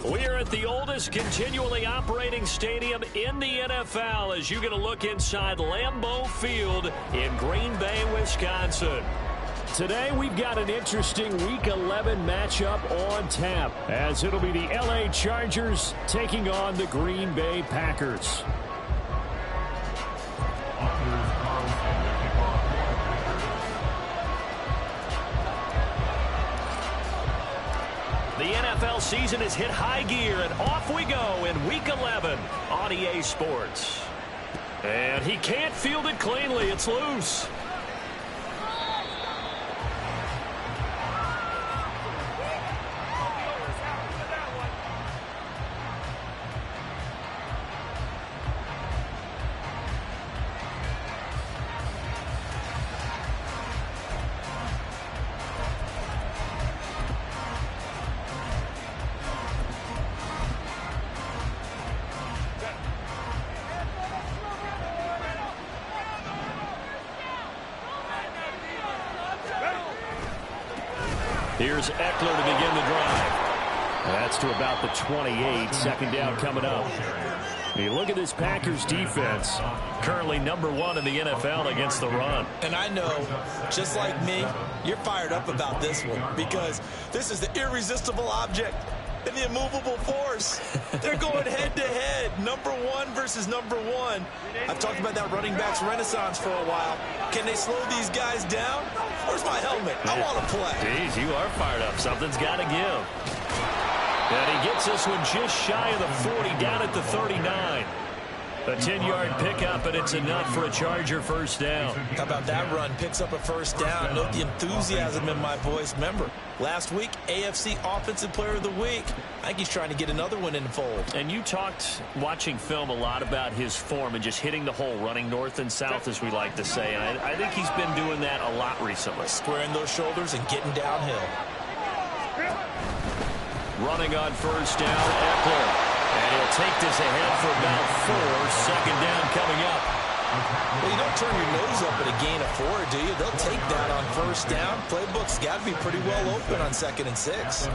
We're at the oldest continually operating stadium in the NFL as you get a look inside Lambeau Field in Green Bay, Wisconsin. Today we've got an interesting Week 11 matchup on tap as it'll be the LA Chargers taking on the Green Bay Packers. The NFL season has hit high gear, and off we go in Week 11 on EA Sports. And he can't field it cleanly. It's loose. Here's Eckler to begin the drive. That's to about the 28. Second down coming up. You look at this Packers defense, currently #1 in the NFL against the run. And I know, just like me, you're fired up about this one because this is the irresistible object and the immovable force. They're going head-to-head, #1 versus #1. I've talked about that running backs renaissance for a while. Can they slow these guys down? Where's my helmet? I want to play. Jeez, you are fired up. Something's got to give. And he gets this one just shy of the 40, down at the 39. A 10-yard pickup, and it's enough for a Charger first down. How about that run? Picks up a first down. Note the enthusiasm in my voice. Remember, last week, AFC Offensive Player of the Week. I think he's trying to get another one in the fold. And you talked, watching film, a lot about his form and just hitting the hole, running north and south, as we like to say. And I think he's been doing that a lot recently. Squaring those shoulders and getting downhill. Running on first down, Eckler. And he'll take this ahead for about 4. Second down coming up. Well, you don't turn your nose up at a gain of 4, do you? They'll take that on first down. Playbook's got to be pretty well open on 2nd and 6.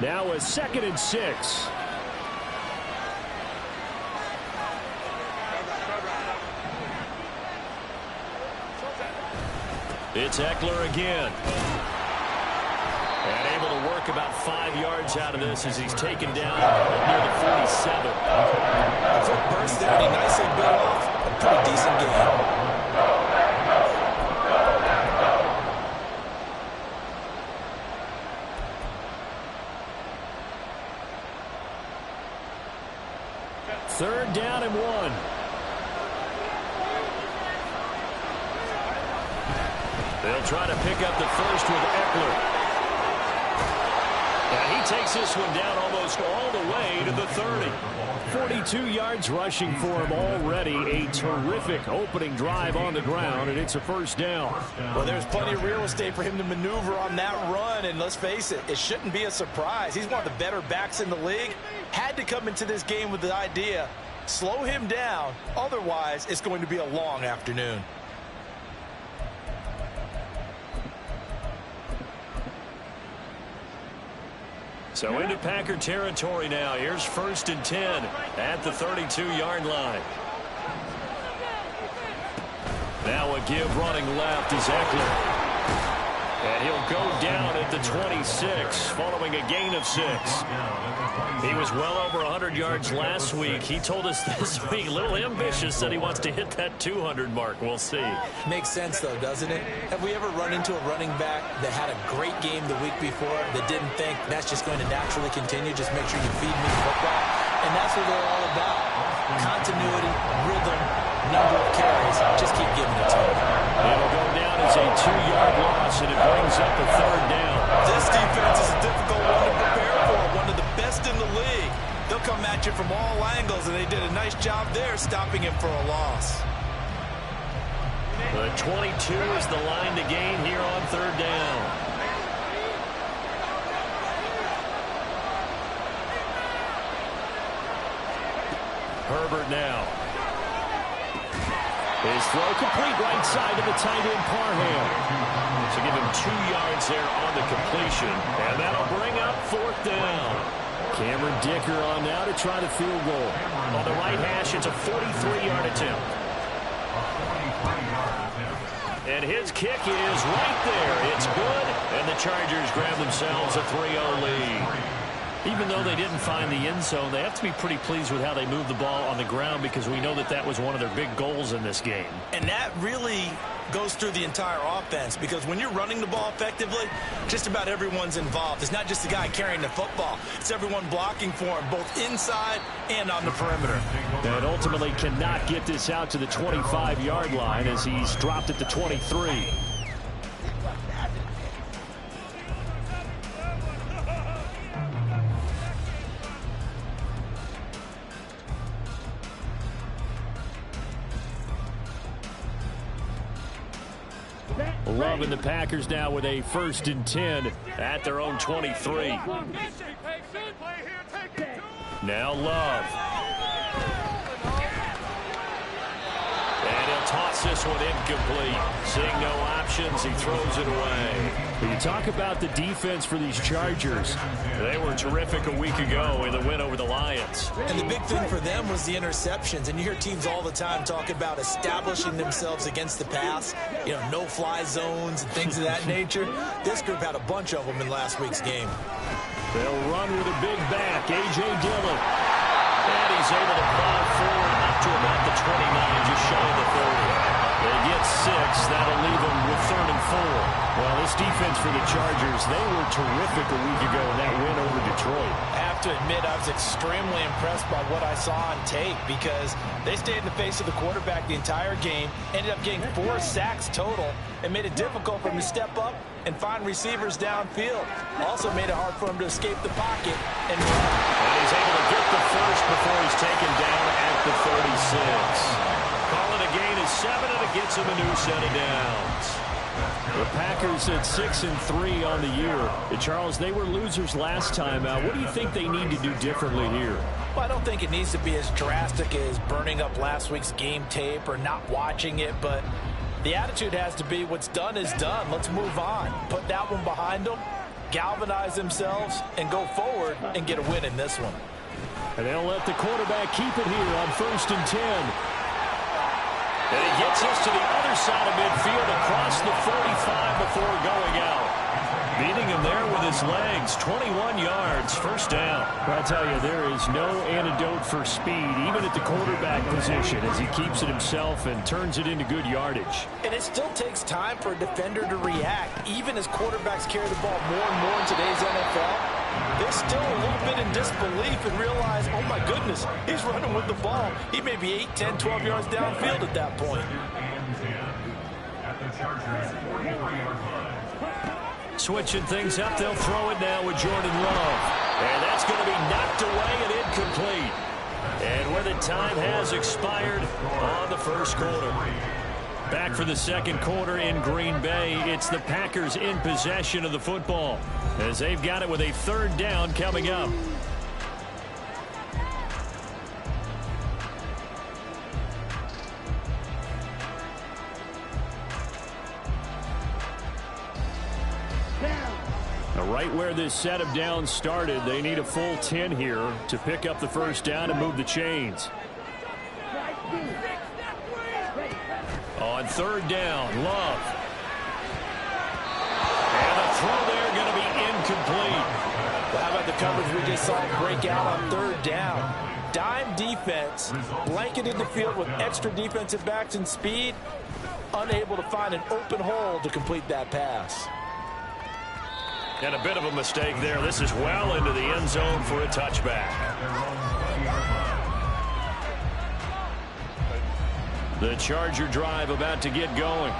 Now a 2nd and 6. It's Eckler again. And able to work about 5 yards out of this as he's taken down near the 47. A quick burst there, and he nicely bit off a pretty decent game. Third down and 1. They'll try to pick up the first with Eckler. And he takes this one down almost all the way to the 30. 42 yards rushing for him already. A terrific opening drive on the ground, and it's a first down. Well, there's plenty of real estate for him to maneuver on that run, and let's face it, it shouldn't be a surprise. He's one of the better backs in the league. Had to come into this game with the idea, slow him down, otherwise it's going to be a long afternoon. So into Packer territory now. Here's 1st and 10 at the 32-yard line. Now a give running left is Eckler. And he'll go down at the 26 following a gain of 6. He was well over 100 yards last week. He told us this week, a little ambitious, said he wants to hit that 200 mark. We'll see. Makes sense, though, doesn't it? Have we ever run into a running back that had a great game the week before that didn't think that's just going to naturally continue? Just make sure you feed me the football. And that's what they're all about. Continuity, rhythm, number of carries. Just keep giving it to him. It'll go down as a 2-yard loss, and it brings up a 3rd down. This defense is a difficult one to prepare for. One of the best in the league. They'll come at you from all angles, and they did a nice job there stopping him for a loss. The 22 is the line to gain here on 3rd down. Herbert now. His throw complete right side to the tight end Parham. So give him 2 yards there on the completion. And that'll bring up 4th down. Cameron Dicker on now to try the field goal. On the right hash, it's a 43-yard attempt. And his kick is right there. It's good. And the Chargers grab themselves a 3-0 lead. Even though they didn't find the end zone, they have to be pretty pleased with how they moved the ball on the ground because we know that that was one of their big goals in this game. And that really goes through the entire offense because when you're running the ball effectively, just about everyone's involved. It's not just the guy carrying the football. It's everyone blocking for him, both inside and on the perimeter. And ultimately cannot get this out to the 25-yard line as he's dropped at the 23. Love and the Packers now with a 1st and 10 at their own 23. Now Love. And he'll toss this one incomplete. Seeing no options, he throws it away. When you talk about the defense for these Chargers, they were terrific a week ago in the win over the Lions. And the big thing for them was the interceptions. And you hear teams all the time talk about establishing themselves against the pass, you know, no-fly zones and things of that nature. This group had a bunch of them in last week's game. They'll run with a big back, A.J. Dillon. And he's able to plow forward up to about the 29, just shy of the 30. They get 6. That'll leave them with 3rd and 4. Well, this defense for the Chargers, they were terrific a week ago in that win over Detroit. I have to admit, I was extremely impressed by what I saw on tape because they stayed in the face of the quarterback the entire game, ended up getting 4 sacks total, and made it difficult for him to step up and find receivers downfield. Also made it hard for him to escape the pocket and run. And he's able to get the first before he's taken down at the 36. Calling a gain of 7, and it gets him a new set of downs. The Packers at 6 and 3 on the year. Charles, they were losers last time out. What do you think they need to do differently here? Well, I don't think it needs to be as drastic as burning up last week's game tape or not watching it, but the attitude has to be what's done is done. Let's move on. Put that one behind them, galvanize themselves, and go forward and get a win in this one. And they'll let the quarterback keep it here on 1st and 10. And he gets us to the other side of midfield across the 45 before going out. Beating him there with his legs. 21 yards, 1st down. I tell you, there is no antidote for speed, even at the quarterback position, as he keeps it himself and turns it into good yardage. And it still takes time for a defender to react. Even as quarterbacks carry the ball more and more in today's NFL, they're still a little bit in disbelief and realize, oh my goodness, he's running with the ball. He may be 8, 10, 12 yards downfield at that point. Switching things up, they'll throw it now with Jordan Love. And that's going to be knocked away and incomplete. And where the time has expired on the 1st quarter. Back for the 2nd quarter in Green Bay. It's the Packers in possession of the football as they've got it with a 3rd down coming up. Right where this set of downs started, they need a full 10 here to pick up the 1st down and move the chains. On 3rd down, Love. And the throw there going to be incomplete. Well, how about the coverage we just saw break out on 3rd down? Dime defense, blanketed the field with extra defensive backs and speed, unable to find an open hole to complete that pass. And a bit of a mistake there. This is well into the end zone for a touchback. The Charger drive about to get going.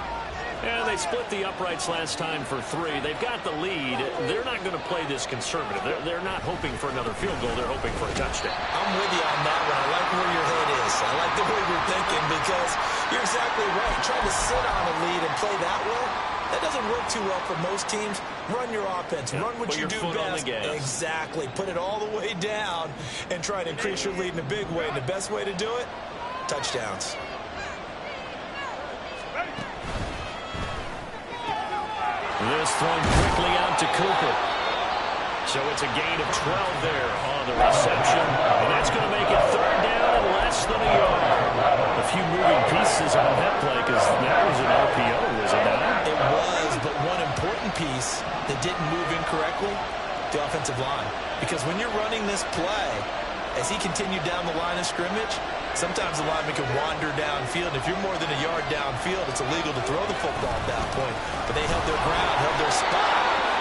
And they split the uprights last time for 3. They've got the lead. They're not going to play this conservative. They're not hoping for another field goal. They're hoping for a touchdown. I'm with you on that one. I like where your head is. I like the way you're thinking because you're exactly right. Trying to sit on a lead and play that way, that doesn't work too well for most teams. Run your offense. Run what you do best. Exactly. Put it all the way down and try to increase your lead in a big way. And the best way to do it, touchdowns. This thrown quickly out to Cooper. So it's a gain of 12 there on the reception. And that's going to make it third down and less than a yard. A few moving pieces on that play because that was an RPO, was it not? It was, but one important piece that didn't move incorrectly, the offensive line. Because when you're running this play, as he continued down the line of scrimmage, sometimes the lineman can wander downfield. If you're more than a yard downfield, it's illegal to throw the football at that point. But they held their ground, held their spot,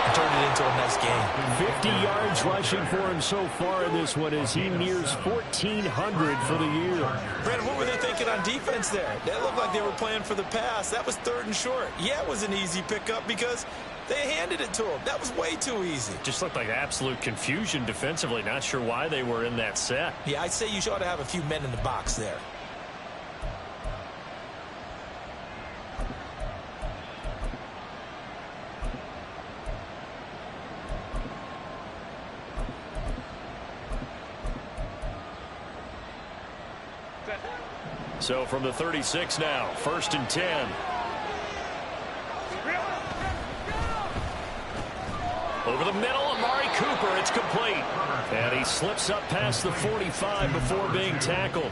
and turned it into a nice game. 50 yards rushing for him so far in this one as he nears 1,400 for the year. Brandon, what were they thinking on defense there? They looked like they were playing for the pass. That was third and short. Yeah, it was an easy pickup because they handed it to him. That was way too easy. Just looked like absolute confusion defensively. Not sure why they were in that set. Yeah, I'd say you ought to have a few men in the box there. So from the 36 now, 1st and 10. Over the middle, Amari Cooper, it's complete. And he slips up past the 45 before being tackled.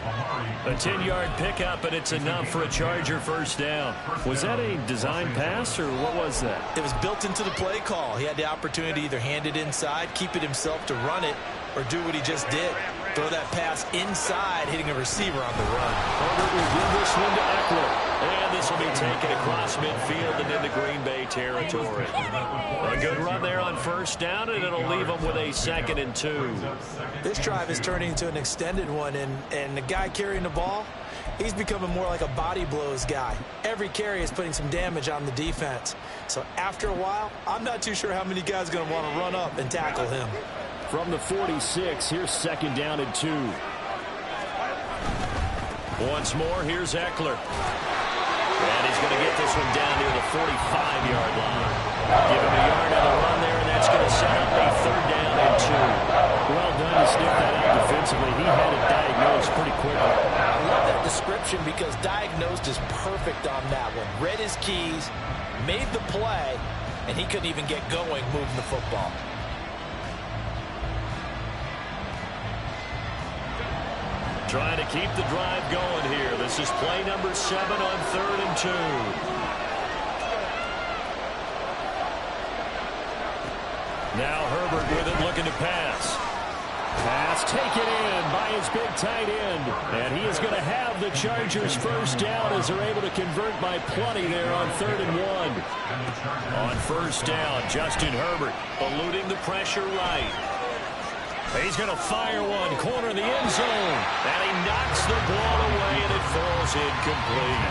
A 10-yard pickup, and it's enough for a Charger first down. Was that a design pass, or what was that? It was built into the play call. He had the opportunity to either hand it inside, keep it himself to run it, or do what he just did. Throw that pass inside, hitting a receiver on the run. Herbert will give this one to Eckler. And this will be taken across midfield and into Green Bay territory. A good run there on first down, and it'll leave them with a 2nd and 2. This drive is turning into an extended one, and the guy carrying the ball, he's becoming more like a body blows guy. Every carry is putting some damage on the defense. So after a while, I'm not too sure how many guys are going to want to run up and tackle him. From the 46, here's 2nd down and 2. Once more, here's Eckler. And he's going to get this one down near the 45-yard line. Give him a yard on the run there, and that's going to set up a 3rd down and 2. Well done to sniff that out defensively. He had it diagnosed pretty quickly. I love that description because diagnosed is perfect on that one. Read his keys, made the play, and he couldn't even get going moving the football. Trying to keep the drive going here. This is play number 7 on 3rd and 2. Now Herbert with it, looking to pass. Pass taken in by his big tight end. And he is going to have the Chargers first down as they're able to convert by plenty there on 3rd and 1. On first down, Justin Herbert eluding the pressure right. He's going to fire one, corner of the end zone. And he knocks the ball away, and it falls incomplete.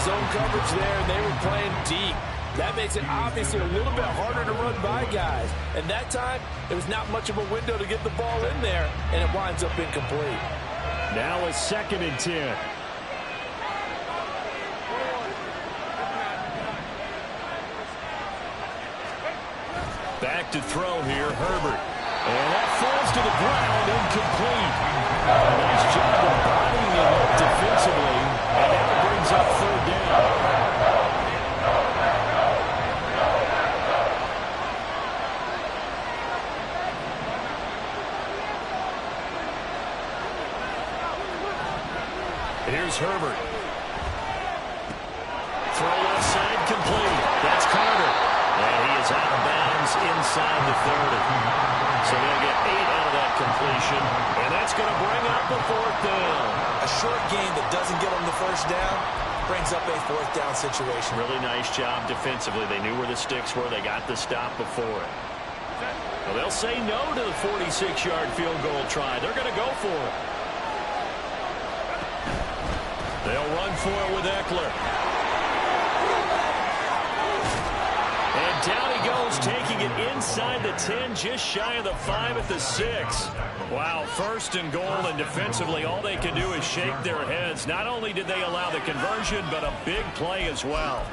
Zone coverage there, and they were playing deep. That makes it obviously a little bit harder to run by guys. And that time, there was not much of a window to get the ball in there, and it winds up incomplete. Now a 2nd and 10. Back to throw here, Herbert. And that falls to the ground, incomplete. Nice job of bodying him up defensively. And now it brings up 3rd down. Here's Herbert. Throw left side, complete. That's Carter. And he is out of bounds inside the 30. So they'll get 8 out of that completion, and that's going to bring up a 4th down. A short game that doesn't get them the first down brings up a 4th down situation. Really nice job defensively. They knew where the sticks were. They got the stop before it. Well, they'll say no to the 46-yard field goal try. They're going to go for it. They'll run for it with Eckler. And down he goes, taking it inside the 10, just shy of the 5 at the 6. Wow, 1st and goal, and defensively all they can do is shake their heads. Not only did they allow the conversion, but a big play as well.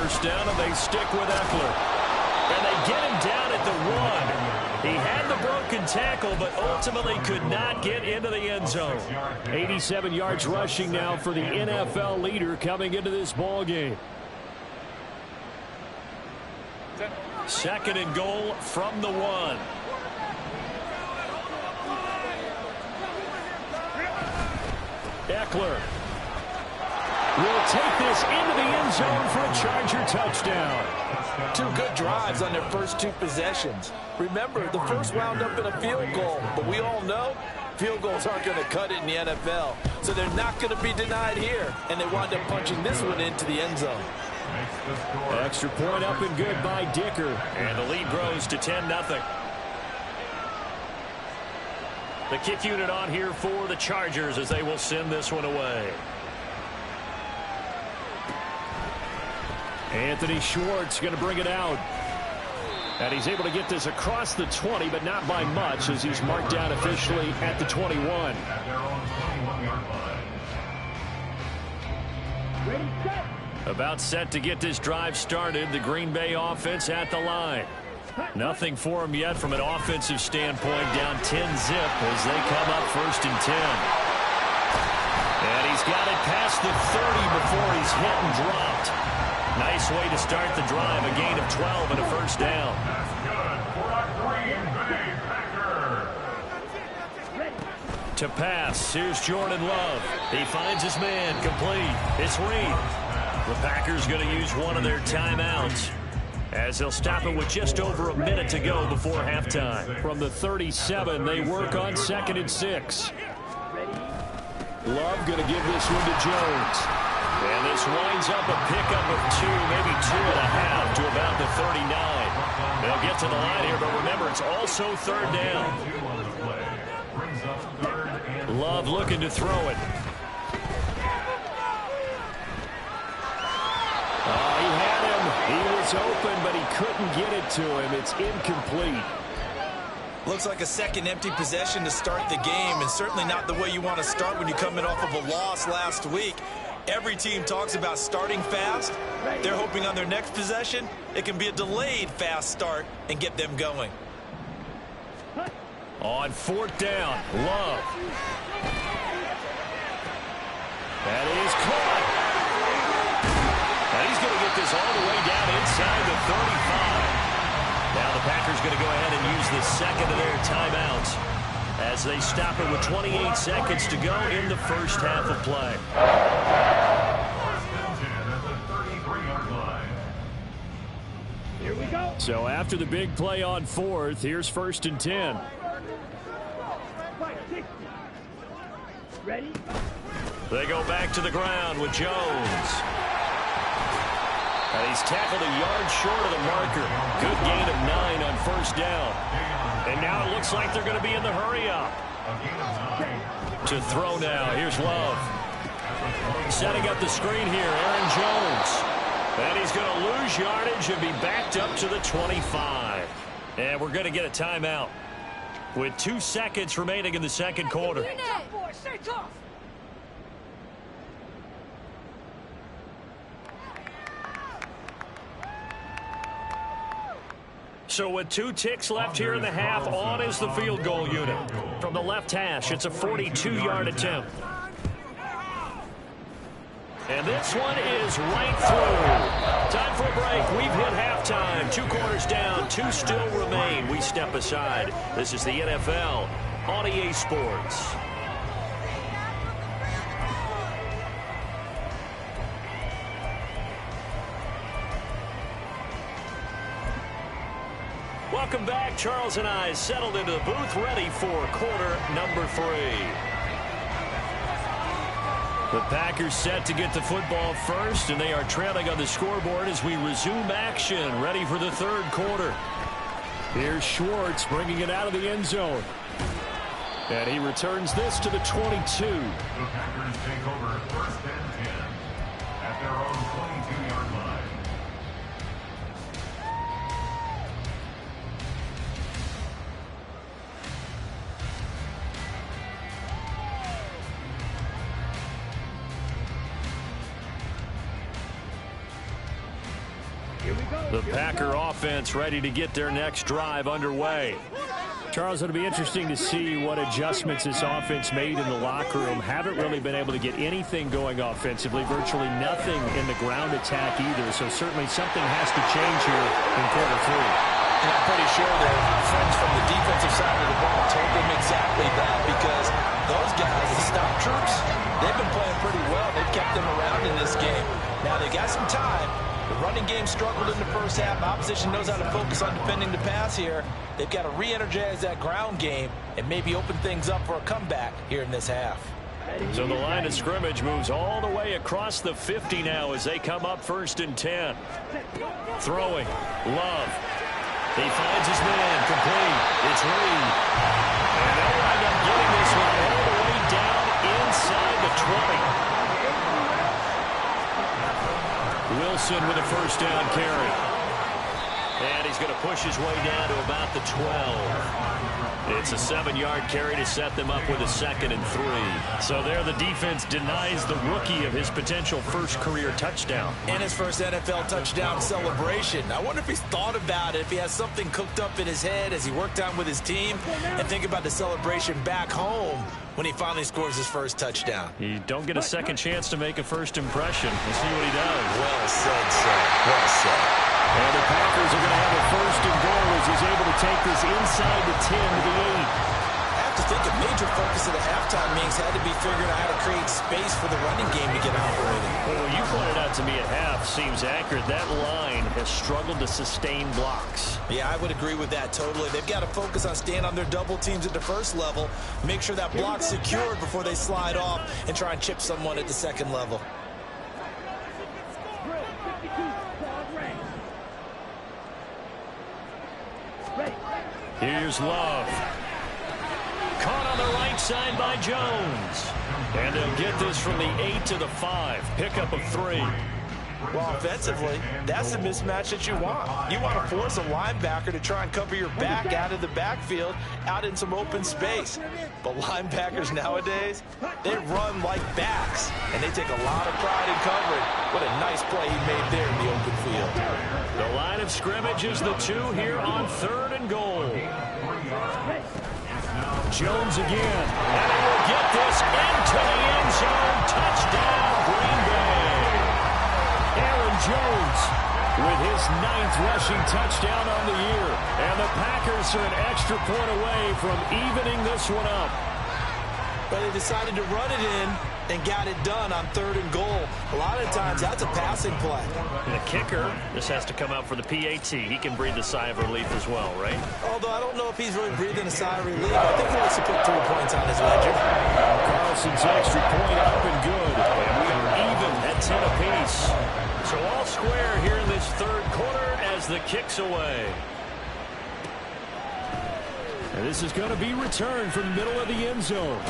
first down, and they stick with Ekeler. And they get him down at the 1. He had the broken tackle, but ultimately could not get into the end zone. 87 yards rushing now for the NFL leader coming into this ball game. Second and goal from the 1. Ekeler will take this into the end zone for a Charger touchdown. 2 good drives on their first 2 possessions. Remember, the first wound up in a field goal, but we all know field goals aren't going to cut it in the NFL. So they're not going to be denied here, and they wind up punching this one into the end zone. Extra point up and good by Dicker. And the lead grows to 10-0. The kick unit on here for the Chargers as they will send this one away. Anthony Schwartz going to bring it out. And he's able to get this across the 20, but not by much as he's marked down officially at the 21. About set to get this drive started. The Green Bay offense at the line. Nothing for him yet from an offensive standpoint. Down 10-zip as they come up first and 10. And he's got it past the 30 before he's hit and dropped. Nice way to start the drive. A gain of 12 and a first down. To pass. Here's Jordan Love. He finds his man. Complete. It's Reed. The Packers going to use one of their timeouts as they'll stop it with just over a minute to go before halftime. From the 37, they work on 2nd and 6. Love going to give this one to Jones. And this winds up a pickup of 2, maybe 2.5 to about the 39. They'll get to the line here, but remember, it's also 3rd down. Love looking to throw it. He had him. He was open, but he couldn't get it to him. It's incomplete. Looks like a second empty possession to start the game, and certainly not the way you want to start when you're coming off of a loss last week. Every team talks about starting fast. They're hoping on their next possession, it can be a delayed fast start and get them going. On 4th down, Love. That is caught. And he's going to get this all the way down inside the 35. Now the Packers going to go ahead and use the second of their timeouts as they stop it with 28 seconds to go in the first half of play. Here we go. So after the big play on 4th, here's 1st and 10. Ready? They go back to the ground with Jones. And he's tackled a yard short of the marker. Good gain of 9 on 1st down. And now it looks like they're going to be in the hurry-up. To throw now. Here's Love. Setting up the screen here, Aaron Jones. And he's going to lose yardage and be backed up to the 25. And we're going to get a timeout with 2 seconds remaining in the second quarter. Stay tough. So with 2 ticks left here in the half, on is the field goal unit. From the left hash, it's a 42-yard attempt. And this one is right through. Time for a break. We've hit halftime. 2 quarters down, 2 still remain. We step aside. This is the NFL on EA Sports. Welcome back. Charles and I settled into the booth, ready for quarter number 3. The Packers set to get the football first, and they are trailing on the scoreboard as we resume action, ready for the 3rd quarter. Here's Schwartz bringing it out of the end zone. And he returns this to the 22. The Packers take over 1st and 10 at their own 22-yard line. Packer offense ready to get their next drive underway. Charles, it'll be interesting to see what adjustments this offense made in the locker room. Haven't really been able to get anything going offensively, virtually nothing in the ground attack either. So certainly something has to change here in quarter 3. And I'm pretty sure their friends from the defensive side of the ball told them exactly that, because those guys, the stop troops, they've been playing pretty well. They've kept them around in this game. Now they got some time. The running game struggled in the first half. Opposition knows how to focus on defending the pass here. They've got to re-energize that ground game and maybe open things up for a comeback here in this half. So the line of scrimmage moves all the way across the 50 now as they come up 1st and 10. Throwing. Love. He finds his man. Complete. It's Reed. And they'll wind up getting this one all the way down inside the 20. Wilson with a first down carry. And he's going to push his way down to about the 12. It's a 7-yard carry to set them up with a 2nd and 3. So there the defense denies the rookie of his potential first career touchdown. And his first NFL touchdown celebration. I wonder if he's thought about it, if he has something cooked up in his head as he worked on with his team, and think about the celebration back home when he finally scores his first touchdown. You don't get a second chance to make a first impression. We'll see what he does. Well said, sir. Well said. And the Packers are going to have a 1st and goal as he's able to take this inside the 10 to the 8. I have to think a major focus of the halftime meetings had to be figuring out how to create space for the running game to get operating. Well, you pointed out to me at half seems accurate. That line has struggled to sustain blocks. Yeah, I would agree with that totally. They've got to focus on staying on their double teams at the first level, make sure that block's secured before they slide off and try and chip someone at the second level. Here's Love. Caught on the right side by Jones. And they'll get this from the 8 to the 5. Pickup of 3. Well, offensively, that's the mismatch that you want. You want to force a linebacker to try and cover your back out of the backfield, out in some open space. But linebackers nowadays, they run like backs, and they take a lot of pride in covering. What a nice play he made there in the open field. The line of scrimmage is the 2 here on 3rd and goal. Jones again. And he will get this into the end zone. Touchdown, Green Bay. Aaron Jones with his 9th rushing touchdown on the year. And the Packers are an extra point away from evening this one up. But they decided to run it in and got it done on 3rd and goal. A lot of times that's a passing play. And the kicker, this has to come out for the PAT. He can breathe a sigh of relief as well, right? Although I don't know if he's really breathing a sigh of relief. I think he wants to put 3 points on his ledger. Carlson's extra point up and good. And we are even at 10 apiece. So all square here in this 3rd quarter as the kick's away. And this is going to be returned from the middle of the end zone.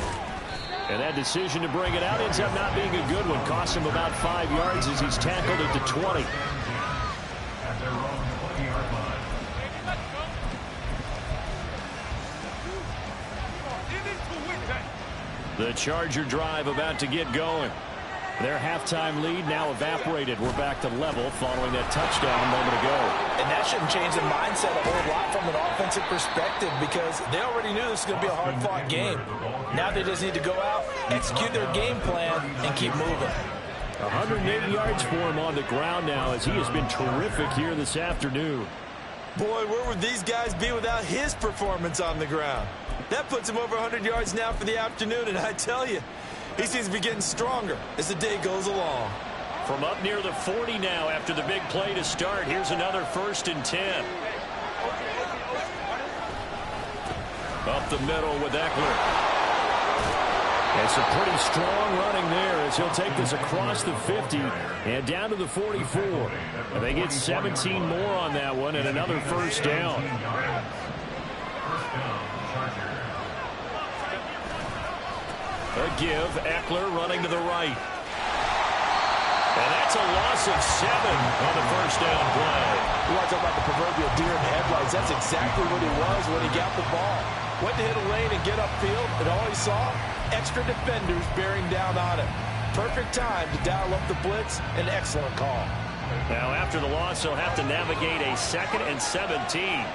And that decision to bring it out ends up not being a good one. Costs him about 5 yards as he's tackled at the 20. At their own 20-yard line. The Charger drive about to get going. Their halftime lead now evaporated. We're back to level following that touchdown a moment ago. And that shouldn't change the mindset a whole lot from an offensive perspective, because they already knew this was going to be a hard-fought game. Now they just need to go out, execute their game plan, and keep moving. 180 yards for him on the ground now as he has been terrific here this afternoon. Boy, where would these guys be without his performance on the ground? That puts him over 100 yards now for the afternoon, and I tell you, he seems to be getting stronger as the day goes along. From up near the 40 now after the big play to start. Here's another 1st and 10. Up the middle with Eckler. And some pretty strong running there as he'll take this across the 50 and down to the 44. And they get 17 more on that one and another 1st down. A give, Eckler running to the right. And that's a loss of 7 on the 1st down play. You want to talk about the proverbial deer in the headlights. That's exactly what he was when he got the ball. Went to hit a lane and get upfield, and all he saw, extra defenders bearing down on him. Perfect time to dial up the blitz. An excellent call. Now, after the loss, they'll have to navigate a 2nd and 17.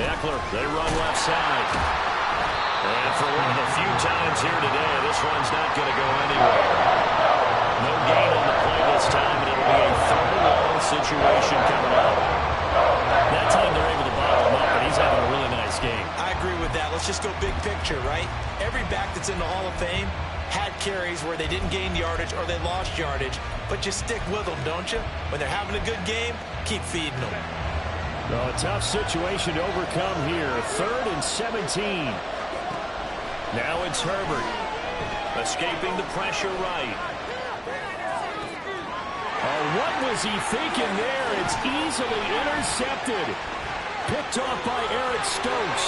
Eckler, they run left side. And for one of the few times here today, this one's not going to go anywhere. No gain on the play this time, and it'll be a 3rd-and-long situation coming up. That time they're able to bottle him up, and he's having a really nice game. I agree with that. Let's just go big picture, right? Every back that's in the Hall of Fame had carries where they didn't gain yardage or they lost yardage, but you stick with them, don't you? When they're having a good game, keep feeding them. Well, a tough situation to overcome here. 3rd and 17. Now it's Herbert, escaping the pressure right. Oh, what was he thinking there? It's easily intercepted. Picked off by Eric Stokes.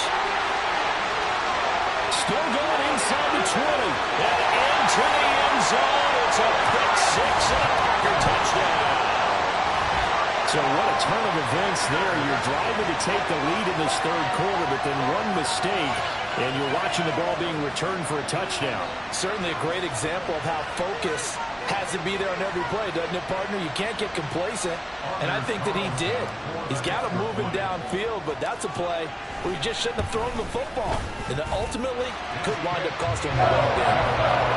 Still going inside the 20. And into the end zone. It's a pick 6 and a Packer touchdown. So what a turn of events there. You're driving to take the lead in this 3rd quarter, but then one mistake, and you're watching the ball being returned for a touchdown. Certainly a great example of how focus has to be there on every play, doesn't it, partner? You can't get complacent, and I think that he did. He's got him moving downfield, but that's a play where he just shouldn't have thrown the football. And ultimately, could wind up costing him the ball game.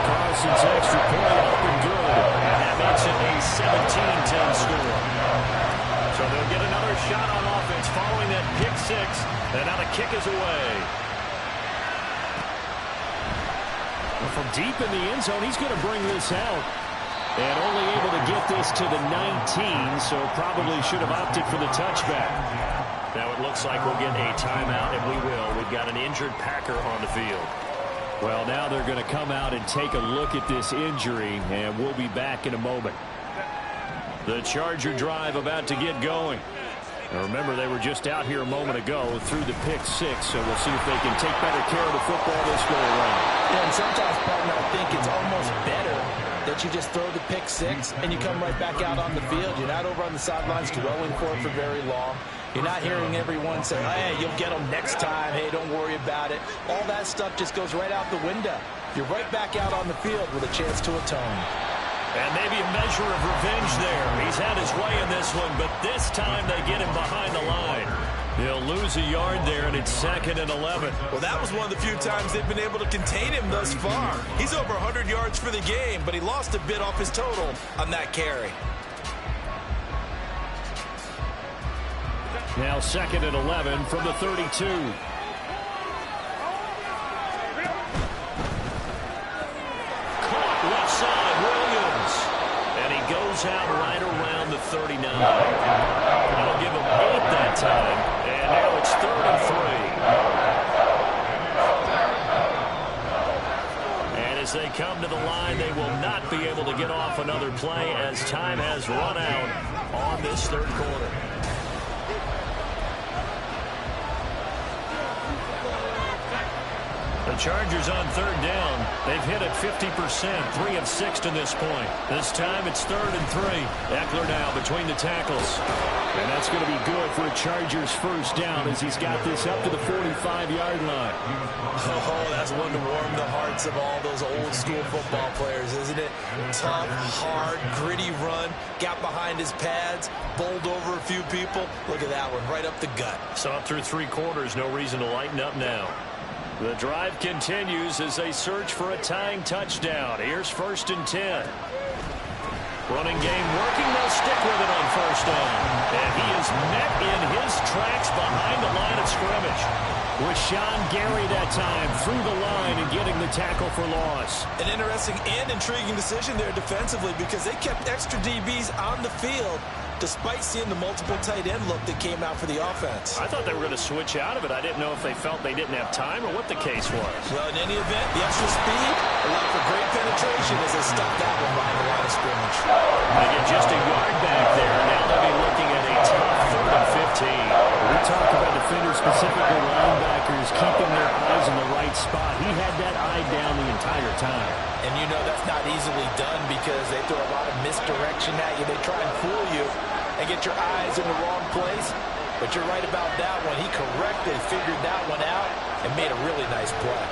Carson's extra point up and good. And that makes it a 17-10 score. So they'll get another shot on offense following that pick 6, and now the kick is away. From deep in the end zone, he's going to bring this out. And only able to get this to the 19, so probably should have opted for the touchback. Now it looks like we'll get a timeout, and we will. We've got an injured Packer on the field. Well, now they're going to come out and take a look at this injury, and we'll be back in a moment. The Charger drive about to get going. Now remember, they were just out here a moment ago through the pick 6, so we'll see if they can take better care of the football this go around. Yeah, and sometimes, partner, I think it's almost better that you just throw the pick 6 and you come right back out on the field. You're not over on the sidelines dwelling for it for very long. You're not hearing everyone say, hey, you'll get them next time. Hey, don't worry about it. All that stuff just goes right out the window. You're right back out on the field with a chance to atone. And maybe a measure of revenge there. He's had his way in this one, but this time they get him behind the line. He'll lose a yard there, and it's 2nd and 11. Well, that was one of the few times they've been able to contain him thus far. He's over 100 yards for the game, but he lost a bit off his total on that carry. Now 2nd and 11 from the 32. Left side, Williams. And he goes out right around the 39. That'll give him 8 that time. And now it's 3rd and 3. And as they come to the line, they will not be able to get off another play as time has run out on this 3rd quarter. The Chargers on 3rd down. They've hit it 50%, 3 of 6 to this point. This time it's 3rd and 3. Eckler now between the tackles. And that's going to be good for a Chargers 1st down as he's got this up to the 45-yard line. Oh, that's one to warm the hearts of all those old-school football players, isn't it? Tough, hard, gritty run. Got behind his pads, bowled over a few people. Look at that one, right up the gut. Saw through 3 quarters, no reason to lighten up now. The drive continues as they search for a tying touchdown. Here's 1st and 10. Running game working. They'll stick with it on 1st down. And he is met in his tracks behind the line of scrimmage. Rashawn Gary that time through the line and getting the tackle for loss. An interesting and intriguing decision there defensively because they kept extra DBs on the field despite seeing the multiple tight end look that came out for the offense. I thought they were going to switch out of it. I didn't know if they felt they didn't have time or what the case was. Well, in any event, the extra speed allowed for great penetration as they stuffed that one behind the line of scrimmage. They get just a yard back there. Now they'll be looking at a tough 3rd and 15. We talk about defenders, specifically linebackers, keeping their eyes in the right spot. He had that eye down the entire time. And you know that's not easily done because they throw a lot of misdirection at you. They try and fool you and get your eyes in the wrong place. But you're right about that one. He correctly figured that one out and made a really nice play.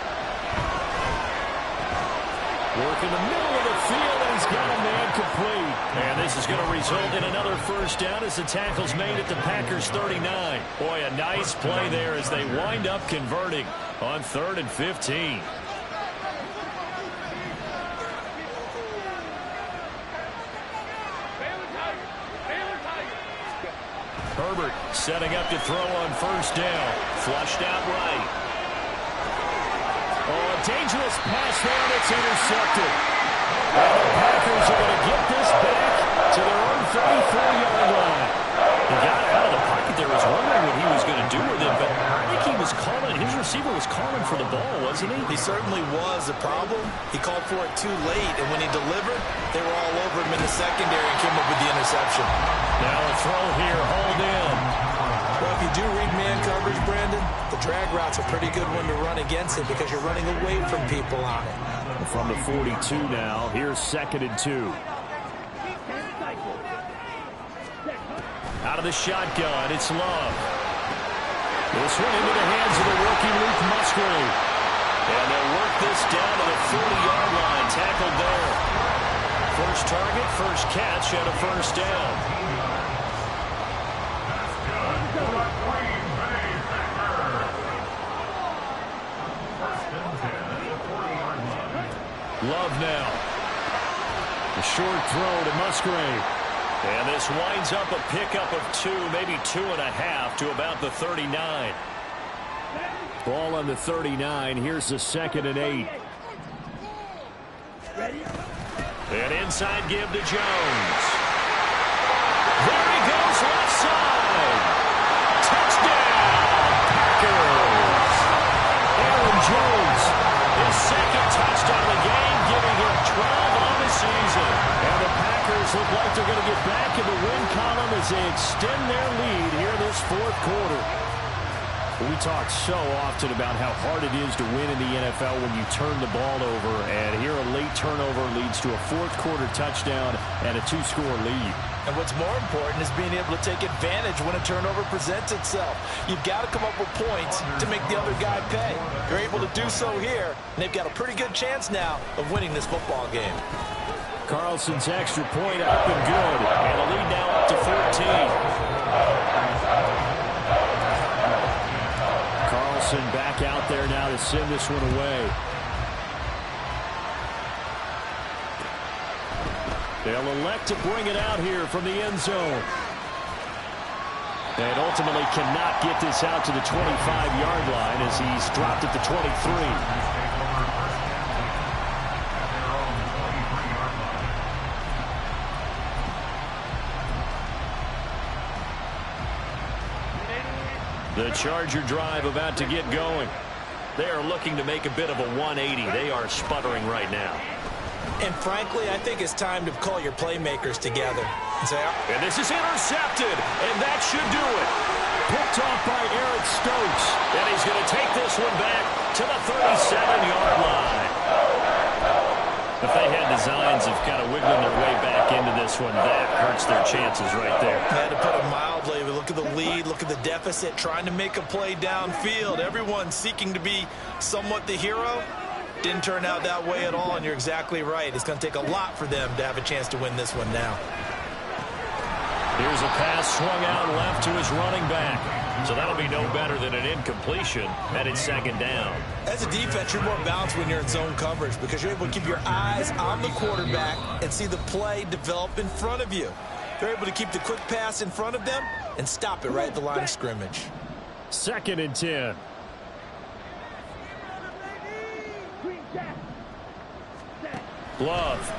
Working the middle of the field, and he's got a man complete. And this is going to result in another first down as the tackle's made at the Packers' 39. Boy, a nice play there as they wind up converting on 3rd and 15. Herbert setting up to throw on first down. Flushed out right. Oh, a dangerous pass there, and it's intercepted. And the Packers are going to get this back to their own 34-yard line. He got out of the pocket there. Was wondering what he was going to do with it, but I think he was calling. His receiver was calling for the ball, wasn't he? He certainly was. The problem, he called for it too late, and when he delivered, they were all over him in the secondary and came up with the interception. Now a throw here, hold in. Well, if you do read man coverage, Brandon, the drag route's a pretty good one to run against it because you're running away from people on it. From the 42 now, here's 2nd and 2. Out of the shotgun, it's Love. This one into the hands of the rookie Luke Musgrave. And they'll work this down to the 40-yard line, tackled there. First target, first catch, and a first down. Love now. The short throw to Musgrave. And this winds up a pickup of 2, maybe 2.5 to about the 39. Ball on the 39. Here's the 2nd and 8. An inside give to Jones. There he goes, left side. Touchdown, Packers. Aaron Jones, his 2nd touchdown of the game, giving him 12 on the season. And the Packers look like they're going to get back in the win column as they extend their lead here this 4th quarter. We talk so often about how hard it is to win in the NFL when you turn the ball over, and here a late turnover leads to a 4th quarter touchdown and a 2-score lead. And what's more important is being able to take advantage when a turnover presents itself. You've got to come up with points to make the other guy pay. You're able to do so here, and they've got a pretty good chance now of winning this football game. Carlson's extra point up and good, and the lead now up to 14. Back out there now to send this one away. They'll elect to bring it out here from the end zone. And ultimately cannot get this out to the 25-yard line as he's dropped at the 23. The Charger drive about to get going. They are looking to make a bit of a 180. They are sputtering right now. And frankly, I think it's time to call your playmakers together. And this is intercepted, and that should do it. Picked off by Eric Stokes. And he's going to take this one back to the 37-yard line. If they had designs of kind of wiggling their way back into this one, that hurts their chances right there. I had to put it mildly. Look at the lead, look at the deficit, trying to make a play downfield. Everyone seeking to be somewhat the hero. Didn't turn out that way at all, and you're exactly right. It's going to take a lot for them to have a chance to win this one now. Here's a pass swung out left to his running back. So that'll be no better than an incompletion, and it's 2nd down. As a defense, you're more balanced when you're in zone coverage because you're able to keep your eyes on the quarterback and see the play develop in front of you. They're able to keep the quick pass in front of them and stop it right at the line of scrimmage. 2nd and 10. Love.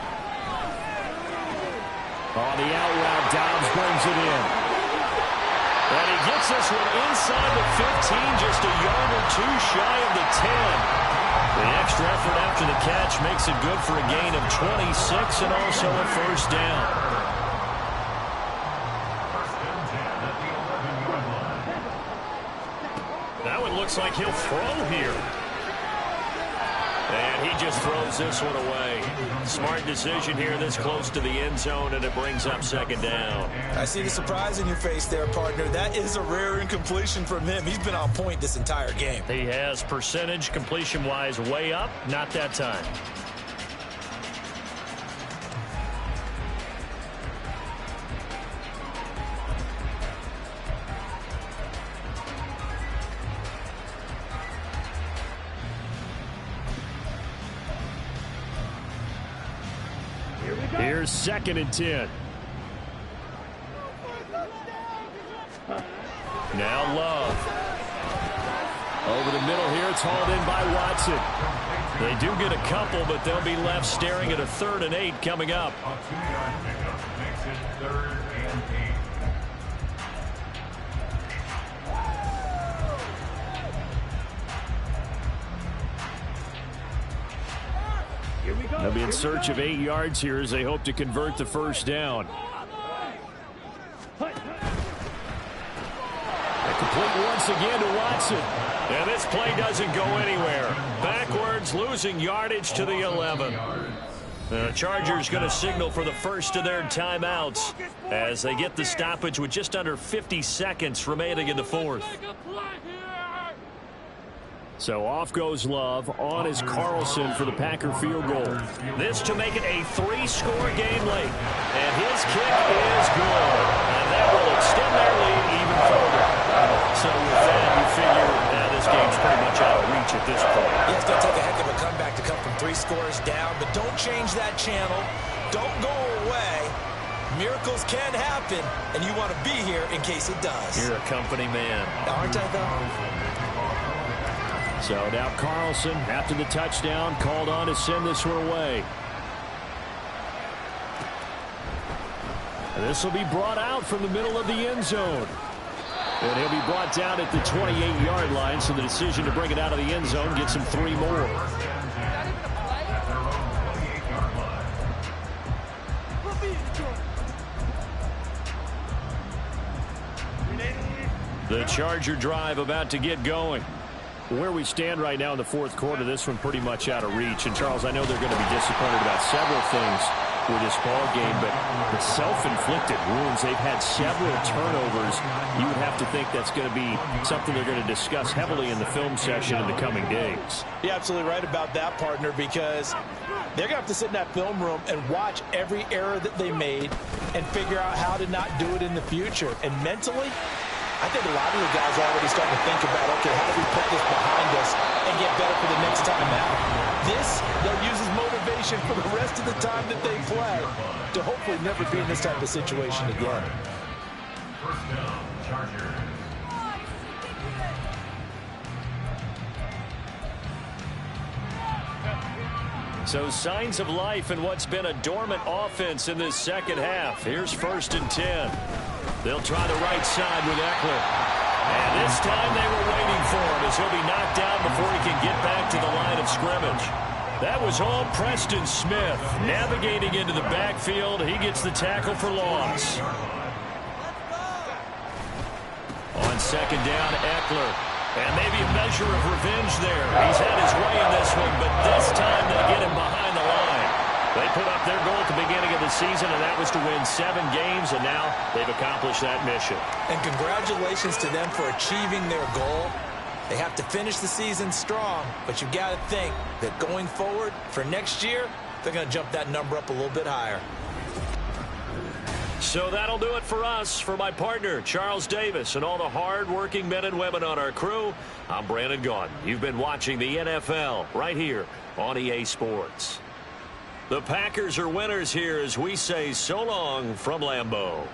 On the out route, Dobbs brings it in. And he gets this one inside the 15, just a yard or 2 shy of the 10. The extra effort after the catch makes it good for a gain of 26 and also a first down. That one looks like he'll throw here. And he just throws this one away. Smart decision here this close to the end zone, and it brings up 2nd down. I see the surprise in your face there, partner. That is a rare incompletion from him. He's been on point this entire game. He has percentage completion-wise way up. Not that time. 2nd and 10. Now Love. Over the middle here, it's hauled in by Watson. They do get a couple, but they'll be left staring at a 3rd and 8 coming up. A 2-yard pickup makes it 3rd and 8. They'll be in search of 8 yards here as they hope to convert the first down. Complete once again to Watson. And this play doesn't go anywhere. Backwards, losing yardage to the 11. The Chargers going to signal for the first of their timeouts as they get the stoppage with just under 50 seconds remaining in the 4th. So off goes Love. On is Carlson for the Packer field goal. This to make it a 3-score game late. And his kick is good. And that will extend their lead even further. So with that, you figure this game's pretty much out of reach at this point. Yeah, it's going to take a heck of a comeback to come from 3 scores down. But don't change that channel. Don't go away. Miracles can happen, and you want to be here in case it does. You're a company man. Aren't I, though? So now Carlson, after the touchdown, called on to send this one away. And this will be brought out from the middle of the end zone. And he'll be brought down at the 28-yard line, so the decision to bring it out of the end zone gets him 3 more. The Charger drive about to get going. Where we stand right now in the 4th quarter, this one pretty much out of reach. And, Charles, I know they're going to be disappointed about several things with this ball game, but the self-inflicted wounds, they've had several turnovers. You would have to think that's going to be something they're going to discuss heavily in the film session in the coming days. You're absolutely right about that, partner, because they're going to have to sit in that film room and watch every error that they made and figure out how to not do it in the future. And mentally, I think a lot of the guys are already starting to think about, okay, how do we put this behind us and get better for the next time out? This, they'll use as motivation for the rest of the time that they play to hopefully never be in this type of situation again. First down, Chargers. So signs of life in what's been a dormant offense in this second half. Here's 1st and 10. They'll try the right side with Eckler. And this time they were waiting for him as he'll be knocked down before he can get back to the line of scrimmage. That was all Preston Smith navigating into the backfield. He gets the tackle for loss. On 2nd down, Eckler. And maybe a measure of revenge there. He's had his way in this one, but this time they get him behind the line. They put up their goal at the beginning of the season, and that was to win 7 games, and now they've accomplished that mission. And congratulations to them for achieving their goal. They have to finish the season strong, but you've got to think that going forward for next year, they're going to jump that number up a little bit higher. So that'll do it for us. For my partner, Charles Davis, and all the hard-working men and women on our crew, I'm Brandon Gaudin. You've been watching the NFL right here on EA Sports. The Packers are winners here as we say so long from Lambeau.